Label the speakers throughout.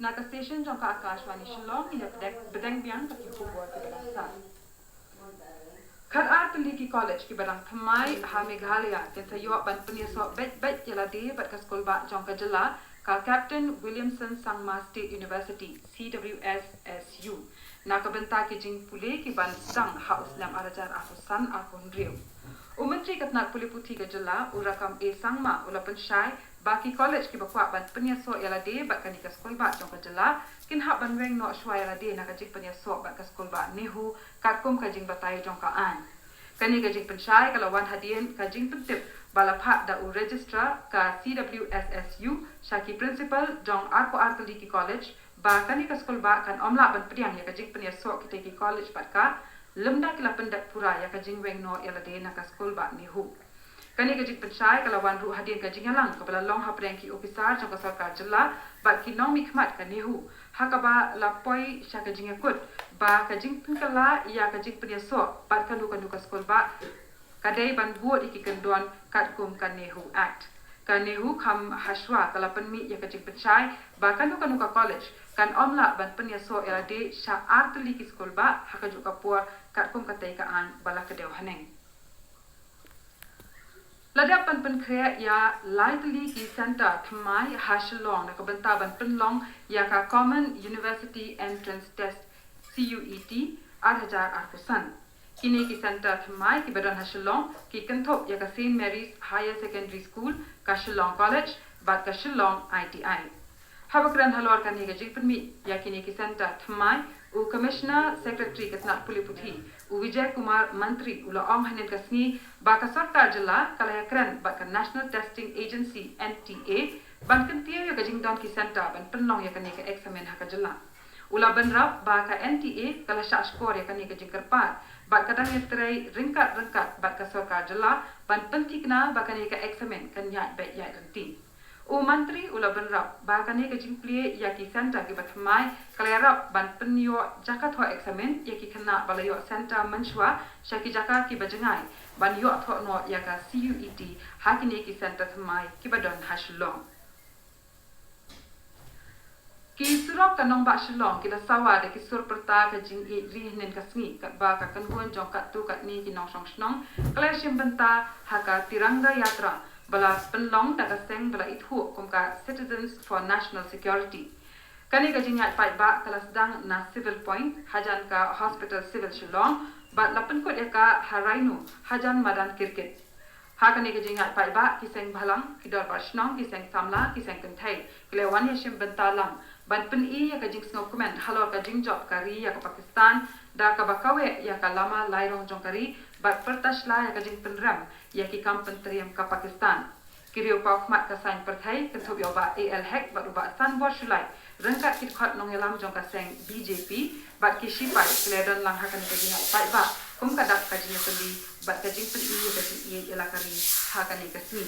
Speaker 1: Naka station jong ka Akashwani Shillong ina bedeng biang ka khubor ki badang sa. Khat Artli ki college ki badang thamai ha Meghalaya tin thayo ban punya so bet jela de bat ka school ba jong ka jela ka Captain Williamson Sangma State University CWSSU. Naka benta ki jing pule ki ban sang house lam arajar aku san aku riu. Umentri katnak puli puthi ka jela urakam e sangma ula pensyai baki college ki bakwa ban penyaso yala de bat kani ka skol ba jong ka jela kin hak ban weng no shwa yala de na ka jing penyaso bat ka skol ba nehu katkum ka jing batai jong ka an kani ka jing pensyai kala wan hadien ka jing pentip bala phat da u registrar ka CWSSU shaki principal jong arko artli ki college ba kani ka skol ba kan omla ban priang ya ka jing penyaso ki ki college bat ka lemda kila pendak pura ya ka jing weng no yala de na ka skol ba nehu kani ka jing pensyai kala wan ru hadien ka jing yalang kabala long hapreng ki officer jong ka sarkar jela bat ki nong mikmat ka nehu hakaba lapoi sha ka jing yakut ba ka jing penkala ya ka jing penyaso bat ka ka skol ba kadai ban buat iki kendon katkum ka nehu act ka nehu kham haswa kala penmi ya ka jing pensyai ba ka ka college kan omla ban penyaso era de sha artli ki skol ba haka juga puar katkum ka tai ka an bala ka deu haneng Ladap pan krea ya lightly ki center thamai hashlong na kabanta ban penlong ya ka Common University Entrance Test CUET 2008 kini ki center thamai ki badan hashlong ki kanthop ya ka St Mary's Higher Secondary School ka Shillong College bat ka Shillong ITI habakran halor kan hi ga jingpmi ya kini ki center thamai u commissioner secretary katnak puli puthi u Vijay Kumar mantri ula ong hanen kasni ba ka sarkar jela kala kran ba ka National Testing Agency NTA ban kan tiyo ya ka jingdon ki center ban penlong ya kan ka examen ha ka jela ula banrap ba ka NTA kala sha score ya kan ka jingkarpat ba ka dang yatrai ringkat ba ka sarkar jela ban pentikna ba kan ka examen kan ya ba ya renti U mantri ula benrap ba kani ka jingplie ya ki center ki batmai kalerap ban penyo jakat ho examen ya ki khana balayo center manshwa shaki jaka ki bajangai ban yo tho no ya ka CUET hakini ki center thamai ki badon hashlong ki surok kanong ba shlong ki la sawa de ki sur perta ka jing e rihnen ka sngi ka ba ka kanhuan jong ka tu ka ni ki nong song snong kalashim benta haka tiranga yatra bala penlong da kaseng bala ithu kumka Citizens for National Security kani ka jingat pai ba kala sedang na civil point hajan ka hospital civil Shillong ba lapen kot ka harainu hajan madan kirkit ha kani ka jingat pai ba kiseng bhalang kidor barshnong kiseng samla kiseng kenthai klewan yashim bentalang ban pen ya ka jing sngo comment halor ka jing job kari ya ka Pakistan da ka bakawe ya ka lama lairong jongkari bat pertashla ya ka jing penram ya ki kam pentriam ka Pakistan kiriu pa khmat ka sain perthai ka thob yo ba al hack bat ba san bo shulai rangkat kit khat nong yalam jong ka seng BJP bat ki shipai kledon lang hakan ka jing pai ba kum ka dak ka jing seli bat ka jing pen ya ka jing elakari hakan ka sni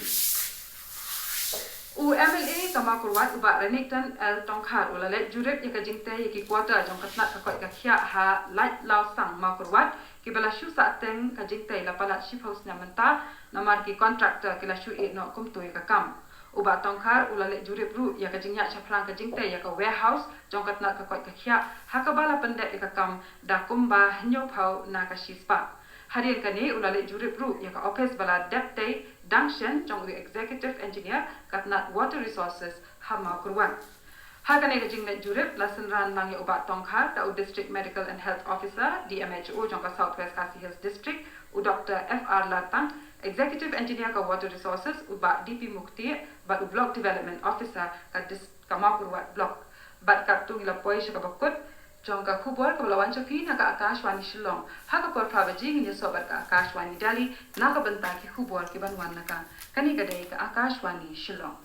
Speaker 1: U MLA kama kurwat uba renektan el tongkhar ulale jurep ya ka jingte ya ki quarter jong katnat ka koi ka khia ha light law sang ma kurwat ki bala shu sa teng ka jingte la palat ship house na menta namar ki contractor ki la shu e no kum toy ka kam uba tongkhar ulale jurep ru ya ka jingya chaplang ka jingte ya ka warehouse jong katnat ka koi ka khia ha ka bala pendek ka kam da kumba hnyo phau na ka shispa harian kane ulale jurep ru ya ka office bala deputy Dangshen jong executive engineer katnat water resources hama kurwan hakane ka jingnet jurip lasan ran lang ya ubat tongkhar da district medical and health officer DMHO jong ka Southwest Khasi Hills district u Dr FR Latang executive engineer ka water resources ubat DP Mukti bat u block development officer ka Makurwat block bat katung ila poi ka bakut jong ka khubor ka lawan chafi na ka Akashwani Shillong ha ka por phaba jing ni so bar ka Akashwani Delhi na ka banta ki khubor ki banwan na ka kani ka dai ka Akashwani Shillong